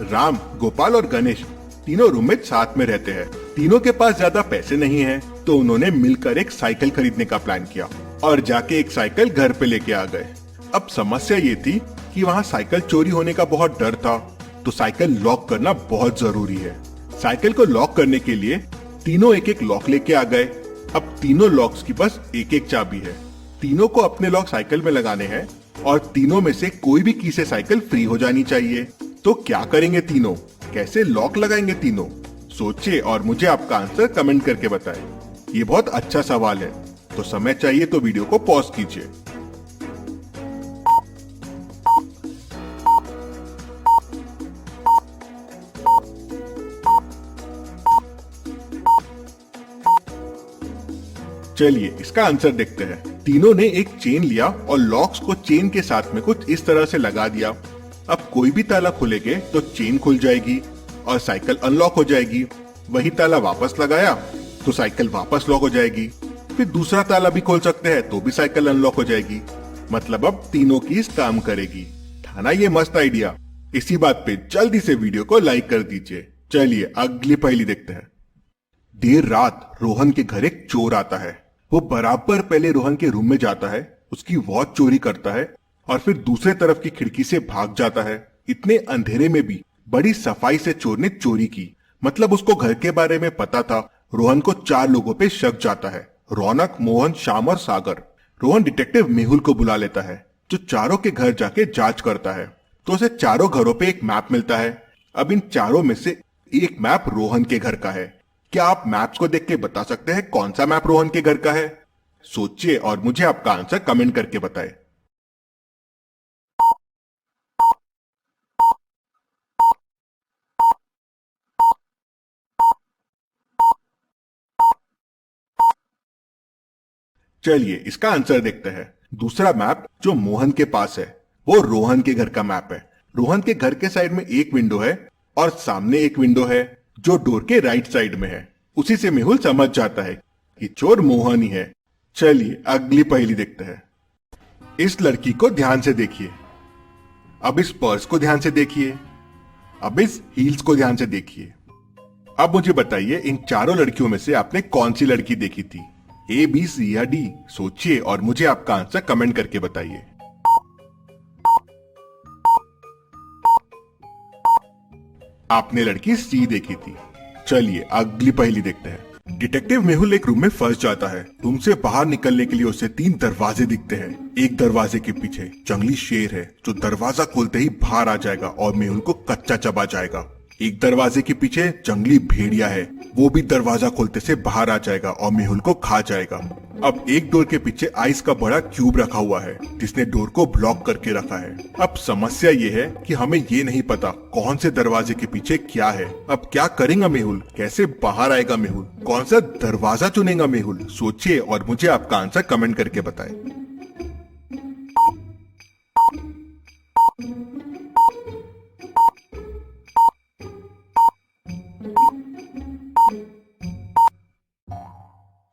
राम, गोपाल और गणेश तीनों रूममेट साथ में रहते हैं। तीनों के पास ज्यादा पैसे नहीं हैं, तो उन्होंने मिलकर एक साइकिल खरीदने का प्लान किया और जाके एक साइकिल घर पे लेके आ गए। अब समस्या ये थी कि वहाँ साइकिल चोरी होने का बहुत डर था, तो साइकिल लॉक करना बहुत जरूरी है। साइकिल को लॉक करने के लिए तीनों एक एक लॉक लेके आ गए। अब तीनों लॉक्स की बस एक एक चाबी है। तीनों को अपने लॉक साइकिल में लगाने हैं और तीनों में से कोई भी की से साइकिल फ्री हो जानी चाहिए। तो क्या करेंगे तीनों, कैसे लॉक लगाएंगे तीनों? सोचिए और मुझे आपका आंसर कमेंट करके बताएं। ये बहुत अच्छा सवाल है, तो समय चाहिए तो वीडियो को पॉज कीजिए। चलिए इसका आंसर देखते हैं। तीनों ने एक चेन लिया और लॉक्स को चेन के साथ में कुछ इस तरह से लगा दिया। अब कोई भी ताला खोलेंगे तो चेन खुल जाएगी और साइकिल अनलॉक हो जाएगी। वही ताला वापस लगाया तो साइकिल वापस लॉक हो जाएगी। फिर दूसरा ताला भी खोल सकते हैं तो भी साइकिल अनलॉक हो जाएगी। मतलब अब तीनों कीज काम करेगी। था ना ये मस्त आइडिया? इसी बात पे जल्दी से वीडियो को लाइक कर दीजिए। चलिए अगली पहेली देखते हैं। देर रात रोहन के घर एक चोर आता है। वो बराबर पहले रोहन के रूम में जाता है, उसकी वॉच चोरी करता है और फिर दूसरे तरफ की खिड़की से भाग जाता है। इतने अंधेरे में भी बड़ी सफाई से चोर ने चोरी की। मतलब उसको घर के बारे में पता था। रोहन को 4 लोगों पे शक जाता है, रौनक, मोहन, श्याम और सागर। रोहन डिटेक्टिव मेहुल को बुला लेता है, जो चारों के घर जाके जांच करता है। तो उसे चारों घरों पे एक मैप मिलता है। अब इन चारों में से एक मैप रोहन के घर का है। क्या आप मैप्स को देख के बता सकते हैं कौन सा मैप रोहन के घर का है? सोचिए और मुझे आपका आंसर कमेंट करके बताएं। चलिए इसका आंसर देखते हैं। दूसरा मैप जो मोहन के पास है वो रोहन के घर का मैप है। रोहन के घर के साइड में एक विंडो है और सामने एक विंडो है जो डोर के राइट साइड में है। उसी से मेहुल समझ जाता है कि चोर मोहन ही है। चलिए अगली पहेली देखते हैं। इस लड़की को ध्यान से देखिए, अब इस पर्स को ध्यान से देखिए, अब इस हील्स को ध्यान से देखिए। अब मुझे बताइए इन चारों लड़कियों में से आपने कौन सी लड़की देखी थी? ए, बी, सी या डी? सोचिए और मुझे आपका आंसर कमेंट करके बताइए। आपने लड़की सी देखी थी। चलिए अगली पहेली देखते हैं। डिटेक्टिव मेहुल एक रूम में फंस जाता है। रूम से बाहर निकलने के लिए उसे 3 दरवाजे दिखते हैं। एक दरवाजे के पीछे जंगली शेर है जो दरवाजा खोलते ही बाहर आ जाएगा और मेहुल को कच्चा चबा जाएगा। एक दरवाजे के पीछे जंगली भेड़िया है, वो भी दरवाजा खोलते से बाहर आ जाएगा और मेहुल को खा जाएगा। अब एक डोर के पीछे आइस का बड़ा क्यूब रखा हुआ है जिसने डोर को ब्लॉक करके रखा है। अब समस्या ये है कि हमें ये नहीं पता कौन से दरवाजे के पीछे क्या है। अब क्या करेगा मेहुल? कैसे बाहर आएगा मेहुल? कौन सा दरवाजा चुनेगा मेहुल? सोचिए और मुझे आपका आंसर कमेंट करके बताएं।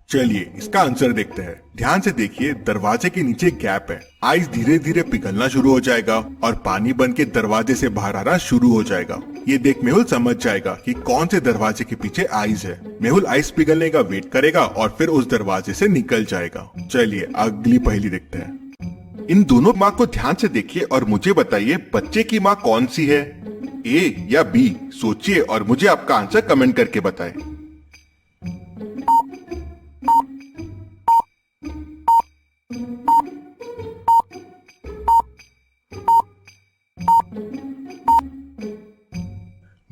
चलिए इसका आंसर देखते हैं। ध्यान से देखिए, दरवाजे के नीचे गैप है। आइस धीरे धीरे पिघलना शुरू हो जाएगा और पानी बन के दरवाजे से बाहर आना शुरू हो जाएगा। ये देख मेहुल समझ जाएगा कि कौन से दरवाजे के पीछे आइस है। मेहुल आइस पिघलने का वेट करेगा और फिर उस दरवाजे से निकल जाएगा। चलिए अगली पहेली देखते हैं। इन दोनों माँ को ध्यान से देखिए और मुझे बताइए बच्चे की माँ कौन सी है? ए या बी? सोचिए और मुझे आपका आंसर कमेंट करके बताएं।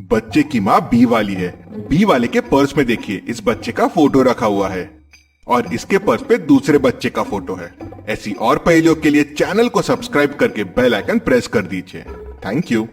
बच्चे की माँ बी वाली है। बी वाले के पर्स में देखिए, इस बच्चे का फोटो रखा हुआ है और इसके पर्स पे दूसरे बच्चे का फोटो है। ऐसी और पहेलियों के लिए चैनल को सब्सक्राइब करके बेल आइकन प्रेस कर दीजिए। Thank you.